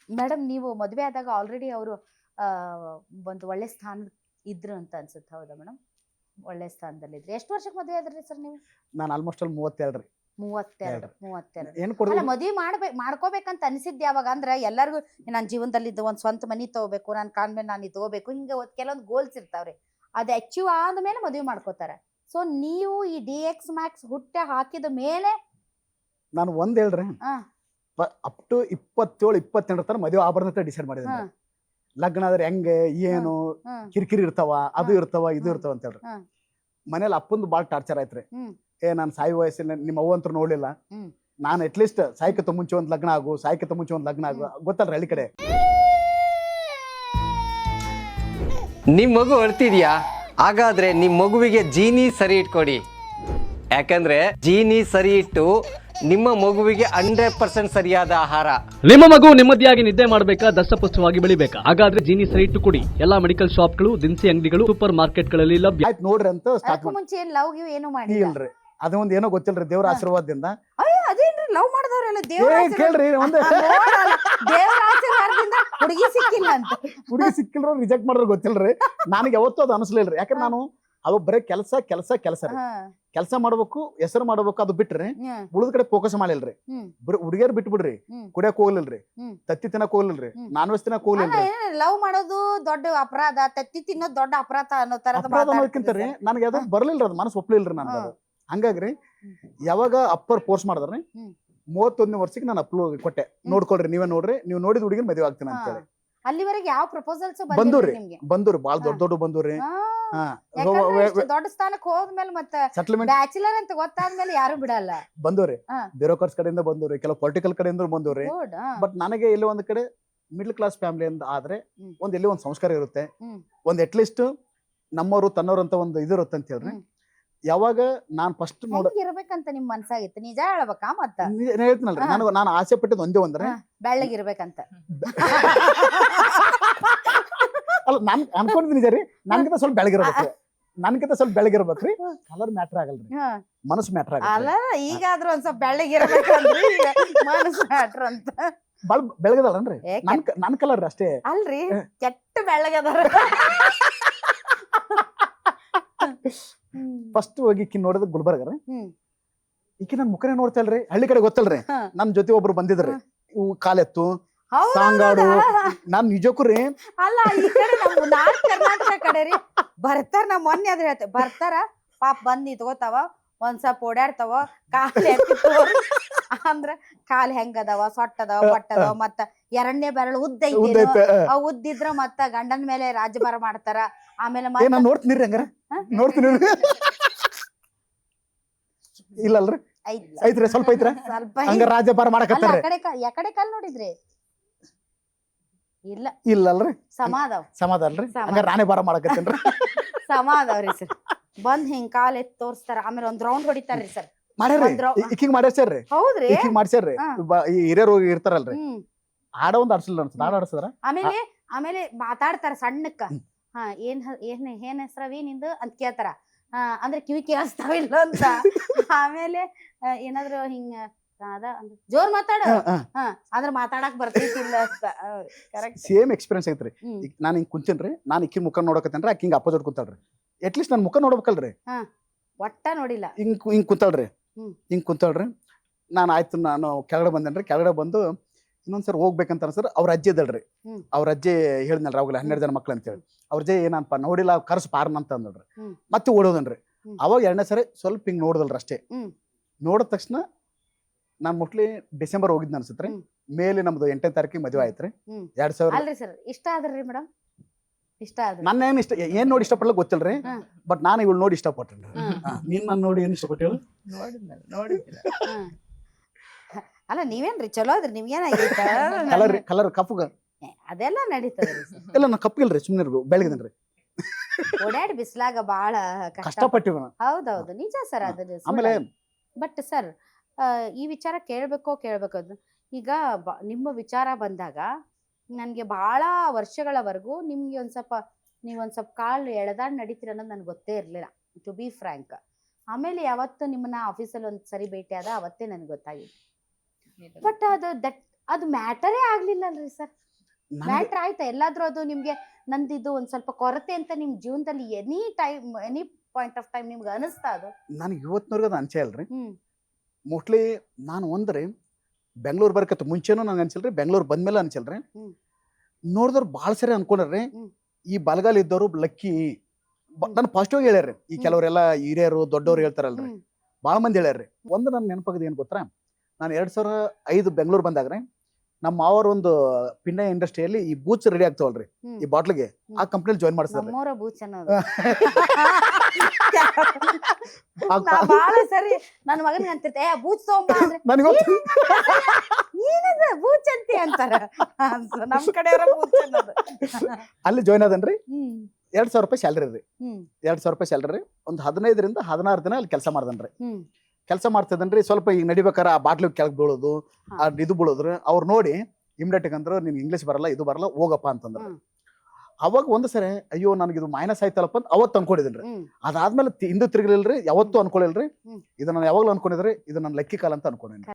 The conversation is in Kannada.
ಮೇಡಮ್ ನೀವು ಮದುವೆ ಆದಾಗ ಆಲ್ರೆಡಿ ಅವರು ಒಂದು ಒಳ್ಳೆ ಸ್ಥಾನ ಇದ್ರು ಅಂತ ಅನ್ಸುತ್ತೆ, ಹೌದಾ ಮೇಡಮ್? ಒಳ್ಳೆ ಸ್ಥಾನದಲ್ಲಿದ್ರಿ. ಎಷ್ಟು ವರ್ಷಕ್ಕೆ ಮದುವೆ ಆದ್ರಿ ಸರ್ ನೀವು? ನಾನು ಆಲ್ಮೋಸ್ಟ್ ಅಲ್ಲಿ 32 ರೀ. 32 ಏನು ಅಲ್ಲ, ಕೊಡೋದು ಮದುವೆ ಮಾಡ್ಕೋಬೇಕಂತ ಅನಿಸಿದ್ ಯಾವಾಗ ಅಂದ್ರೆ ಎಲ್ಲರಿಗೂ ನನ್ನ ಜೀವನದಲ್ಲಿ ಒಂದು ಸ್ವಂತ ಮನಿ ತಗೋಬೇಕು, ನಾನು ಕಾಣ್ಮೇಲೆ ನಾನು ತಗೋಬೇಕು, ಹಿಂಗೆ ಕೆಲವೊಂದು ಗೋಲ್ಸ್ ಇರ್ತಾವ್ರಿ. ಅದು ಅಚೀವ್ ಆದ್ಮೇಲೆ ಮದುವೆ ಮಾಡ್ಕೋತಾರೆ. ಸೊ ನೀವು ಈ DX Max ಹುಟ್ಟೆ ಹಾಕಿದ ಮೇಲೆ ನಾನು ಒಂದ್ ಹೇಳ್ರಿ, ಅಪ್ ಟು 27-28 ತರ ಮದುವೆ ಆಭರಣ ಡಿಸೈಡ್ ಮಾಡಿದ್ರೆ ಲಗ್ನ ಆದ್ರೆ ಹೆಂಗೆ ಏನು ಕಿರಿಕಿರಿ ಇರ್ತಾವ, ಅದು ಇರ್ತಾವ, ಇದು ಇರ್ತಾವ ಅಂತ ಹೇಳ್ರಿ. ಮನೇಲಿ ಅಪ್ಪಂದು ಬಾಳ್ ಟಾರ್ಚರ್ ಆಯ್ತ್ರಿ. ನಾನು ಸಾಯಿ ವಯಸ್ಸಿನ ನಿಮ್ಮ ಅವ್ವಂತರು ನೋಡ್ಲಿಲ್ಲ, ನಾನು ಅಟ್ಲೀಸ್ಟ್ ಸಾಯ್ಕಿಂತ ಮುಂಚೆ ಒಂದ್ ಲಗ್ನ ಆಗು, ಸಾಯ್ಕಿಂತ ಮುಂಚೆ ಒಂದ್ ಲಗ್ನ ಆಗು, ಗೊತ್ತಲ್ರಿ ಹಳ್ಳಿ ಕಡೆ. ನಿಮ್ ಮಗು ಅಳ್ತಿದ್ಯಾ? ಹಾಗಾದ್ರೆ ನಿಮ್ ಮಗುವಿಗೆ ಜೀನಿ ಸರಿ ಇಟ್ಕೊಡಿ. ಯಾಕಂದ್ರೆ ಜೀನಿ ಸರಿ ಇಟ್ಟು ನಿಮ್ಮ ಮಗುವಿಗೆ 100% ಸರಿಯಾದ ಆಹಾರ. ನಿಮ್ಮ ಮಗು ನೆಮ್ಮದಿಯಾಗಿ ನಿದ್ದೆ ಮಾಡಬೇಕಾ, ದಷ್ಟಪುಷ್ಟವಾಗಿ ಬೆಳಿಬೇಕಾ? ಹಾಗಾದ್ರೆ ಜೀನಿ ಸರಿ ಇಟ್ಟು ಕೊಡಿ. ಎಲ್ಲಾ ಮೆಡಿಕಲ್ ಶಾಪ್ಗಳು, ದಿನಸಿ ಅಂಗಡಿಗಳು, ಸೂಪರ್ ಮಾರ್ಕೆಟ್ ಗಳಲ್ಲಿ ಲಭ್ಯ. ಆಯ್ತು ನೋಡ್ರಿ ಅಂತ ಸ್ಟಾರ್ಟ್ ಮುಂಚೆ ಏನ್ ಲವ್ ಗಿವ್ ಏನು ಮಾಡಿ ಇಲ್ರಿ. ಅದೊಂದ್ ಏನೋ ಗೊತ್ತಿಲ್ರಿ, ದೇವ್ರ ಆಶೀರ್ವಾದದಿಂದ. ಅದೇನ್ರಿ ಲವ್ ಮಾಡಿದವ್ರೆಲ್ಲ ಕೇಳ್ರಿ, ಒಂದ್ ದೇವ್ರ ಆಶೀರ್ವಾದದಿಂದ ಹುಡುಗಿ ಸಿಕ್ಕಿಲ್ಲ ಅಂತ. ಹುಡುಗಿ ಸಿಕ್ಕಿಲ್ರ ರಿಜೆಕ್ಟ್ ಮಾಡಿದ್ರೆ ಗೊತ್ತಿಲ್ರಿ. ನನಗೆ ಯಾವತ್ತೂ ಅದು ಅನಿಸ್ಲಿಲ್ರಿ. ಯಾಕಂದ್ರೆ ನಾನು ಅವಾಗ ಬರೀ ಕೆಲಸ ಕೆಲಸ ಕೆಲಸ ರೀ. ಕೆಲಸ ಮಾಡ್ಬೇಕು, ಹೆಸರು ಮಾಡ್ಬೇಕು, ಅದು ಬಿಟ್ರಿ ಉಳಿದ ಕಡೆ ಫೋಕಸ್ ಮಾಡಿಲ್ರಿ. ಬರೀ ಹುಡುಗಿಯರ್ ಬಿಟ್ಟು ಬಿಡ್ರಿ, ಕುಡಿಯಕ್ ಹೋಗ್ಲಿಲ್ರಿ, ತತ್ತಿ ತಿನ್ನಕ್ ಹೋಗ್ಲಿಲ್ರಿ, ನಾನ್ ವೆಜ್ ತಿನ್ನಕ್ ಹೋಗ್ಲಿಲ್ರಿ. ಲವ್ ಮಾಡೋದು ದೊಡ್ಡ ಅಪರಾಧ, ತತ್ತಿ ತಿನ್ನೋದು ದೊಡ್ಡ ಅಪರಾಧ ಅನ್ನೋ ತರ ಅನ್ನೋದಕ್ಕಿಂತ ನನಗೆ ಅದು ಬರ್ಲಿಲ್ರಿ, ಅದು ಮನಸ್ಸು ಒಪ್ಲಿಲ್ರಿ ನನಗೆ ಅದು. ಹಂಗಾಗ್ರಿ ಯಾವಾಗ ಅಪ್ಪರ್ ಫೋರ್ಸ್ ಮಾಡಿದ್ರಿ 31ನೇ ವರ್ಷಕ್ಕೆ ನಾನು ಅಪ್ಲೋ ಕೊಟ್ಟೆ, ನೋಡ್ಕೊಳ್ರಿ ನೀವೇ ನೋಡ್ರಿ, ನೀವು ನೋಡಿದ ಹುಡುಗಿನ ಮದುವೆ ಆಗ್ತೀನಿ ಅಂತ ಹೇಳಿ. ಅಲ್ಲಿವರೆಗೆ ಯಾವ ಪ್ರಪೋಸಲ್ಸ್ ಬಂದೂರಿ ಬಾಳ ದೊಡ್ಡ ಬಂದೂರಿ. ದೊಡ್ಡ ಸ್ಥಾನಕ್ಕೆ ಹೋದ್ಮೇಲೆ ಮತ್ತೆ ಸೆಟ್ಲ್ಮೆಂಟ್ ಬ್ಯಾಚುಲರ್ ಅಂತ ಗೊತ್ತಾದ್ಮೇಲೆ ಯಾರು ಬಿಡಲ್ಲ. ಬಂದೂರಿ, ಬ್ಯೂರೋಕ್ರಾಟ್ಸ್ ಕಡೆಯಿಂದ ಬಂದೂರಿ, ಕೆಲವು ಪೊಲಿಟಿಕಲ್ ಕಡೆಯಿಂದ ಬಂದೂರಿ. ಬಟ್ ನನಗೆ ಇಲ್ಲಿ ಒಂದ್ ಕಡೆ ಮಿಡ್ಲ್ ಕ್ಲಾಸ್ ಫ್ಯಾಮಿಲಿ ಅಂತ ಆದ್ರೆ ಎಲ್ಲಿ ಒಂದ್ ಸಂಸ್ಕಾರ ಇರುತ್ತೆ, ಒಂದ್ ಅಟ್ಲೀಸ್ಟ್ ನಮ್ಮವರು ತನ್ನವ್ರು ಅಂತ ಒಂದು ಇದಿರುತ್ತೆ ಅಂತ ಹೇಳ್ರಿ. ಯಾವಾಗ ನಾನ್ ಫಸ್ಟ್ ಇರ್ಬೇಕಂತ ನಿಮ್ ಮನ್ಸಾಗಿತ್ತು, ನಿಜ ಹೇಳ್ಬೇಕಾ? ಮತ್ತ ಹೇಳ್ತೀನಲ್ರಿ, ನಾನು ಆಸೆ ಪಟ್ಟಿದ್ ಒಂದೇ ಒಂದ್ರೆ ಬೆಳ್ಳಗಿರ್ಬೇಕಂತ. ಅಲ್ಲ, ನಾನ್ ಅನ್ಕೊಂಡಿದ್ದೀನಿ ಸರಿ, ನನ್ಗಿಂತ ಸ್ವಲ್ಪ ಬೆಳಗಿರ್ಬೇಕ್ರಿ, ನನ್ಗಿಂತ ಸ್ವಲ್ಪ ಬೆಳಗಿರ್ಬೇಕ್ರಿ. ಕಲರ್ ಮ್ಯಾಟ್ರ್ ಆಗಲ್ರಿ, ಮನಸ್ಸು ಮ್ಯಾಟ್ರ್ ಆಗಲ್ಲ. ಅಲ್ಲ, ಈಗಾದ್ರೂ ಒಂದ್ ಸ್ವಲ್ಪ ಬೆಳ್ಳಗಿರ್ಬೇಕಂದ್ರಿ, ಮನಸ್ಸು ಮ್ಯಾಟ್ರ್ ಅಂತ. ಬಾಳ ಬೆಳಗದಲ್ರಿ ನನ್ ಕಲರ್ ಅಷ್ಟೇ ಅಲ್ರಿ, ಕೆಟ್ಟ ಬೆಳ್ಳಗದಾರ. ಫಸ್ಟ್ ಹೋಗಿ ಇಕ್ಕಿ ನೋಡಿದ ಗುಲ್ಬರ್ಗ ರೀ. ಈಕಿ ನನ್ ಮುಖನೇ ನೋಡ್ತಲ್ರಿ, ಹಳ್ಳಿ ಕಡೆ ಗೊತ್ತಲ್ರಿ. ನನ್ ಜೊತೆ ಒಬ್ರು ಬಂದಿದ್ರಿ, ಇವು ಕಾಲೆತ್ತು ಸಾಂಗಾಡು. ನಾನ್ ನಿಜಕ್ಕೂ ರೀ, ಅಲ್ಲ ಈ ಕಡೆ ನಾರ್ತ್ ಕರ್ನಾಟಕ ಕಡೆ ರೀ ಬರ್ತಾರ. ನಾ ಮೊನ್ನೆ ಅದ್ರ ಹೇಳ್ತೇವೆ, ಬರ್ತಾರ ಪಾಪ ಬಂದ್ ನಿಂತ್ಕೋತಾವ, ಒಂದ್ ಸ್ವಲ್ಪ ಓಡಾಡ್ತಾವ, ಕಾಲ್ ಎತ್ತಿತ್ತವ ಅಂದ್ರ ಕಾಲ್ ಹೆಂಗದವ, ಸೊಟ್ಟದವ, ಬಟ್ಟದವ, ಮತ್ತ 2ನೇ ಬೆರಳು ಉದ್ದಿದ್ರ ಮತ್ತ ಗಂಡನ ಮೇಲೆ ರಾಜಭಾರ ಮಾಡ್ತಾರ. ಆಮೇಲೆ ನೋಡ್ತೀನಿ ಹಂಗಾರ ನೋಡ್ತೀನಿ. ಇಲ್ಲಲ್ರಿ, ಐತ್ರಿ ಸ್ವಲ್ಪ ಐತ್ರ, ಹಂಗ ರಾಜಭಾರ ಮಾಡಕತ್ತಾರ. ಯಾಕಡೆ ಕಾಲ್ ನೋಡಿದ್ರಿ? ಇಲ್ಲ ಇಲ್ಲಲ್ರಿ, ಸಮಾಧಾವ್ರಿ, ಹಂಗ ರಾಣಿ ಭಾರ ಮಾಡಕತ್ತೇನ್ರಿ. ಸಮಾಧಾವ್ರಿ ಸರ್. ಬಂದ್ ಹಿಂಗ್ ಕಾಲ್ ಎತ್ತಿ ತೋರ್ಸ್ತಾರ, ಆಮೇಲೆ ಒಂದ್ ರೌಂಡ್ ಹೊಡಿತಾರ್ರಿ ಸರ್. ಇಕ್ಕಿಂಗ್ ಮಾಡ್ಯಾರ್ರಿ, ಹೌದ್ರಿ, ಇಕ್ಕಿಂಗ್ ಮಾಡ್ಸ್ಯಾರ್ರಿ. ಈ ಹಿರಿಯರು ಇರ್ತಾರಲ್ರಿ, ಹಾಡ ಒಂದ್ ಆಡ್ಸಲ್ಲ ಅನ್ಸುತ್ತೆ, ಹಾಡ ಆಡ್ಸದ್ರ. ಆಮೇಲೆ ಮಾತಾಡ್ತಾರ ಸಣ್ಣಕ್ಕ. ಏನ್ ಹೆಸ್ರವಿ ನಿಂದು ಅಂತ ಕೇಳ್ತಾರ. ಅಂದ್ರೆ ಕಿವಿ ಕೇಳಿಸ್ತಾವಿಲ್ಲ ಅಂತ. ಆಮೇಲೆ ಏನಾದ್ರು ಹಿಂಗ ಜೋರ್ ಮಾತಾಡ ಅಂದ್ರ ಮಾತಾಡಕ್ ಬರ್ತೈತಿಲ್ಲ ಅಂತ. ಸೇಮ್ ಎಕ್ಸ್ಪೀರಿಯನ್ಸ್ ಐತ್ರಿ. ನಾನ್ ಹಿಂಗ್ ಕುಂತೇನ್ರಿ, ನಾನ್ ಇಕ್ಕಿ ಮುಖ ನೋಡಕತ್ತೇನ್ರಿ, ಆಕಿ ಹಿಂಗ್ ಅಪೋಸಿಟ್ ಕುಂತಾಳ್ರಿ. ಅಟ್ಲೀಸ್ಟ್ ನನ್ ಮುಖ ನೋಡ್ಬೇಕಲ್ರಿ, ಒಟ್ಟ ನೋಡಿಲ್ಲ. ಹಿಂಗ್ ಕುಂತಾಳ್ರಿ. ನಾನು ಆಯ್ತು, ನಾನು ಕೆಳಗಡೆ ಬಂದೇನ್ರಿ. ಕೆಳಗಡೆ ಬಂದು ಇನ್ನೊಂದ್ಸರಿ ಹೋಗ್ಬೇಕಂತ ಅನ್ಸರ್ ಅವ್ರ ಅಜ್ಜಿ ಇದ್ದಳ್ರಿ. ಅವ್ರ ಅಜ್ಜಿ ಹೇಳಿದ್ನಲ್ರಿ ಅವಾಗಲೇ 12 ಜನ ಮಕ್ಳು ಅಂತೇಳಿ. ಅವ್ರ ಅಜ್ಜಿ ಏನಪ್ಪ ನೋಡಿಲ್ಲ, ಕರ್ಸ್ ಪಾರ್ನ ಅಂತ ಅಂದಳ್ರಿ. ಮತ್ತೆ ಓಡೋದನ್ರಿ. ಅವಾಗ 2ನೇ ಸರಿ ಸ್ವಲ್ಪ ಹಿಂಗ್ ನೋಡ್ದಲ್ರಿ ಅಷ್ಟೇ. ನೋಡಿದ ತಕ್ಷಣ ನಾನ್ ಮೋಸ್ಟ್ಲಿ ಡಿಸೆಂಬರ್ ಹೋಗಿದ್ನ ಅನ್ಸತ್ರಿ. ಮೇಲೆ ನಮ್ದು 8ನೇ ತಾರೀಕಿಗೆ ಮದುವೆ ಆಯ್ತ್ರಿ. 2000. ಅಲ್ರಿ ಸರ್, ಇಷ್ಟ ಆದ್ರಿ ಮೇಡಮ್? ಇಷ್ಟ ಆದ್ರಿ? ನನ್ನ ಏನ್ ನೋಡಿ ಇಷ್ಟಪಡ್ಲ ಗೊತ್ತಿಲ್ರಿ, ಬಟ್ ನಾನು ಇವಳು ನೋಡಿ ಇಷ್ಟಪಟ್ಟೇನ್ರಿ. ನೀನ್ ನಾನು ನೋಡಿ ಏನ್ ಇಷ್ಟಪಟ್ಟೇಳು? ಅಲ್ಲ ನೀವೇನ್ರಿ ಚಲೋ ಅದ್ರಿ, ನಿಮ್ಗೇನಾಗೈತ? ಕಲರ್ ಕಪ್ಪುಗ ಅದೆಲ್ಲ ನಡೀತದ್ರಿ. ಇಲ್ಲ, ನಾ ಕಪ್ಪಿಲ್ರಿ, ಸುಮ್ನೆ ಬೆಳಗಿದನ್ರಿ. ಓಡಾಡಿ ಬಿಸ್ಲಾಗ ಬಾಳ ಕಷ್ಟಪಟ್ಟಿವ. ಹೌದೌದು, ನಿಜ ಸರ್. ಅದ್ರ ಆಮೇಲೆ ಬಟ್ ಸರ್, ಈ ವಿಚಾರ ಕೇಳ್ಬೇಕೋ ಅದು. ಈಗ ನಿಮ್ಮ ವಿಚಾರ ಬಂದಾಗ ನನ್ಗೆ ಬಹಳ ವರ್ಷಗಳವರೆಗೂ ನಿಮ್ಗೆ ನೀವೊಂದ್ ಸ್ವಲ್ಪ ಕಾಲು ಎಳೆದಾಡ್ ನಡೀತೀರ ಅನ್ನೋದು ನನ್ಗೆ ಗೊತ್ತೇ ಇರ್ಲಿಲ್ಲ, ಟು ಬಿ ಫ್ರ್ಯಾಂಕ್. ಆಮೇಲೆ ಯಾವತ್ತು ನಿಮ್ಮನ್ನ ಆಫೀಸಲ್ಲಿ ಒಂದ್ ಸರಿ ಭೇಟಿ ಆದ ಅವತ್ತೇ ನನ್ಗೆ ಗೊತ್ತಾಗಿತ್ತು. ಬಟ್ ಅದು ಅದು ಮ್ಯಾಟರೇ ಆಗ್ಲಿಲ್ಲಲ್ರಿ ಸರ್. ನನಗೆ ಮ್ಯಾಟ್ರ್ ಆಯ್ತಾ ಎಲ್ಲಾದ್ರೂ ಅದು ನಿಮ್ಗೆ ನಂದಿದು ಒಂದ್ ಸ್ವಲ್ಪ ಕೊರತೆ ಅಂತ ನಿಮ್ ಜೀವನದಲ್ಲಿ ಎನಿ ಪಾಯಿಂಟ್ ಆಫ್ ಟೈಮ್ ನಿಮ್ಗೆ ಅನಿಸ್ತಾ ಅದು? ನನಗೆ ಇವತ್ತಿನವರೆಗೂ ಅದು ಅನ್ಸೇ ಅಲ್ರಿ. ಹ್ಮ್ ಮೋಸ್ಟ್ಲಿ ನಾನು ಒಂದ್ರಿ ಬೆಂಗಳೂರು ಬರಕತ್ತ ಮುಂಚೆನೂ ನಂಗೆ ಅನ್ಸಲ್ರಿ, ಬೆಂಗಳೂರು ಬಂದ್ಮೇಲೆ ಅನ್ಸಲ್ರಿ. ಹ್ಮ್. ನೋಡಿದವ್ರು ಭಾಳ ಸರಿ ಅನ್ಕೊಂಡ್ರಿ ಹ್ಮ್. ಈ ಬಲಗಾಲ ಇದ್ದವ್ರು ಲಕ್ಕಿ. ನಾನು ಪಾಸಿಟಿವ್ ಹೇಳ್ಯಾರ್ರಿ. ಈ ಕೆಲವರೆಲ್ಲ ಹಿರಿಯರು ದೊಡ್ಡವ್ರು ಹೇಳ್ತಾರಲ್ರಿ, ಹ್ಮ್ ಭಾಳ ಮಂದಿ ಹೇಳ್ಯಾರ್ರಿ. ಒಂದು ನನ್ನ ನೆನಪಾಗದ ಏನು ಗೊತ್ತಾ, ನಾನು 2005 ಬೆಂಗಳೂರು ಬಂದಾಗ್ರಿ ನಮ್ಮ ಮಾವರ ಒಂದು ಪಿನ್ನ ಇಂಡಸ್ಟ್ರಿಯಲ್ಲಿ ಈ ಬೂಚ್ ರೆಡಿ ಆಗ್ತಾವಲ್ರಿ ಹ್ಮ್. ಈ ಬಾಟ್ಲಿಗೆ, ಆ ಕಂಪ್ನಿಲಿ ಜಾಯ್ನ್ ಮಾಡಿಸಿದ್ರಿ. ನಮ್ಮೂರ ಬೂಚ್ ಅನ್ನೋದು. ನಾ ಬಾಳ ಸರಿ ನನ್ನ ಮಗನಿಗೆ ಅಂತಿರ್ತೆ, ಏ ಬೂಚ್ ತಗೊಂಬ ಅಂದ್ರೆ ನನಗೆ ಏನದ ಬೂಚ್ ಅಂತಿ ಅಂತಾರ. ನಮ್ ಕಡೆಯವರ ಬೂಚ್ ಅನ್ನೋದು. ಅಲ್ಲಿ ಜಾಯ್ನ್ ಅದನ್ರಿ. ಹ್ಮ್ 2,000 ರೂಪಾಯಿ ಸ್ಯಾಲ್ರಿ ರೀ. ಹ್ಮ್ 2,000 ರೂಪಾಯಿ ಸ್ಯಾಲ್ರಿ. ಒಂದು 15 ರಿಂದ 16 ದಿನ ಅಲ್ಲಿ ಕೆಲಸ ಮಾಡ್ದನ್ರಿ. ಹ್ಮ್ ಕೆಲಸ ಮಾಡ್ತಿದ್ದನ್ರಿ. ಸ್ವಲ್ಪ ಈಗ ನಡಿಬೇಕಾರ ಆ ಬಾಟ್ಲಿ ಕೆಳಗೆ ಬೀಳೋದು, ಹಾ. ಆ ಇದು ಬೀಳೋದ್ರಿ. ಅವ್ರು ನೋಡಿ ಇಮಿಡಿಯೇಟ್ ಅಂದ್ರು, ನಿನ್ ಇಂಗ್ಲೀಷ್ ಬರಲ್ಲ, ಇದು ಬರಲ್ಲ, ಹೋಗಪ್ಪ ಅಂತಂದ್ರು. ಹ್ಮ್. ಅವಾಗ ಒಂದು ಸರಿ ಅಯ್ಯೋ ನನಗೆ ಇದು ಮೈನಸ್ ಆಯ್ತಲ್ಲಪ್ಪ ಅಂತ ಅವತ್ತು ಅನ್ಕೊಂಡಿದ್ರಿ. ಹ್ಮ್ ಅದಾದ್ಮೇಲೆ ಹಿಂದೆ ತಿರುಗಲಿಲ್ರಿ, ಯಾವತ್ತೂ ಅನ್ಕೊಳ್ಳಿಲ್ರಿ. ಹ್ಮ್. ಇದು ನಾನು ಯಾವಾಗಲೂ ಅನ್ಕೊಂಡಿದ್ರಿ, ಇದು ನನ್ನ ಲಕ್ಕಿ ಕಾಲ ಅಂತ ಅನ್ಕೊಂಡಿನಿ.